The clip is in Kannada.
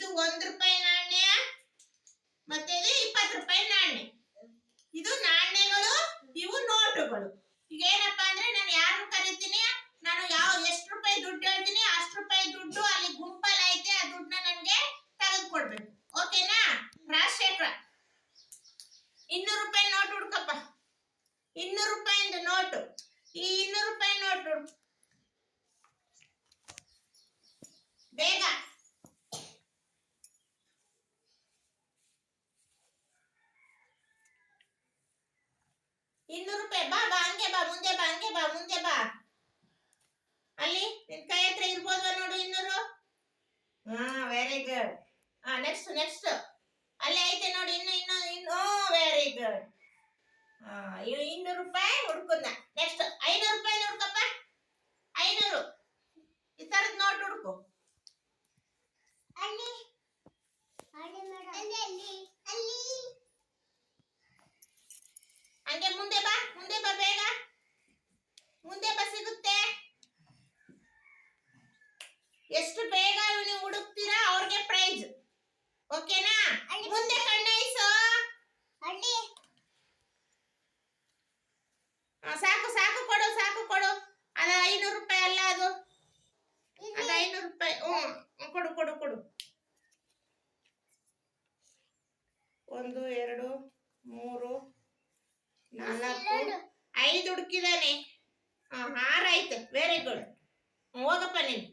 ಇದು 1 ರೂಪಾಯಿ ನಾಣ್ಯ ಮತ್ತೆ ಇದು 20 ರೂಪಾಯಿ ನಾಣ್ಯ. ಇದು ನಾಣ್ಯಗಳು, ಇವು ನೋಟುಗಳು. ಈಗ ಏನಪ್ಪಾ ಅಂದ್ರೆ ನಾನು ಯಾರನ್ನು ಕರಿತೀನಿ, ನಾನು ಎಷ್ಟು ರೂಪಾಯಿ ದುಡ್ಡು ಹೇಳ್ತೀನಿ ಅಷ್ಟು ರೂಪಾಯಿ ದುಡ್ಡು ಅಲ್ಲಿ ಗುಂಪಲ್ಲಿ ಐತೆ, ಆ ದುಡ್ಡನ್ನ ನನಗೆ ತೆಗೆದುಕೊಡ್ಬೇಕು. ಓಕೆನಾ? ರಾಜಶೇಖರ 200 ರೂಪಾಯಿ ನೋಟ್ ಹುಡ್ಕಪ್ಪ. 200 ರೂಪಾಯಿಂದ ನೋಟು. ಈ 200 ರೂಪಾಯಿ ನೋಟು ಬೇಗ. ₹200 ಬಾ ಬಾ, ಹಂಗೆ ಬಾ, ಮುಂದೆ ಬಾ, ಹಂಗೆ ಬಾ, ಮುಂದೆ ಬಾ. ಅಲ್ಲಿ ನಿನ್ ಕೈ ಹತ್ರ ಇರ್ಬೋದ್ವಾ ನೋಡು 200. Very good. ನೆಕ್ಸ್ಟ್ ನೆಕ್ಸ್ಟ್ ಅಲ್ಲಿ ಐತೆ ನೋಡಿ, ಇನ್ನು ವೆರಿ ಗುಡ್. 200 ರೂಪಾಯಿ ಹುಡ್ಕುದ. ನೆಕ್ಸ್ಟ್ 500 ರೂಪಾಯಿ ಹುಡ್ಕಪ್ಪ. 500 ಈ ತರದ್ ನೋಟ್ ಹುಡ್ಕು. ಅಲ್ಲಿ ಹಂಗೆ ಮುಂದೆ ಬಾ, ಮುಂದೆ ಬಾ, ಬೇಗ ಮುಂದೆ ಬಾ, ಸಿಗುತ್ತೆ. ಎಷ್ಟು ಬೇಗ ನೀವು ಹುಡುಕ್ತೀರಾ ಅವ್ರಿಗೆ ಪ್ರೈಸ್. ಓಕೆನಾ? ಮುಂದೆ ಕಣ್ಣಾಯಿಸು. ಸಾಕು ಸಾಕು, ಕೊಡು, ಸಾಕು ಕೊಡು. ಅದು 500 ರೂಪಾಯಿ ಅಲ್ಲ, ಅದು 500 ರೂಪಾಯಿ. ಕೊಡು ಕೊಡು ಕೊಡು. 1 2 3 4 5 ಹುಡುಕಿದಾನೆ. 6 ಆಯ್ತು. Very good. ಹೋಗಪ್ಪ ನೀನು.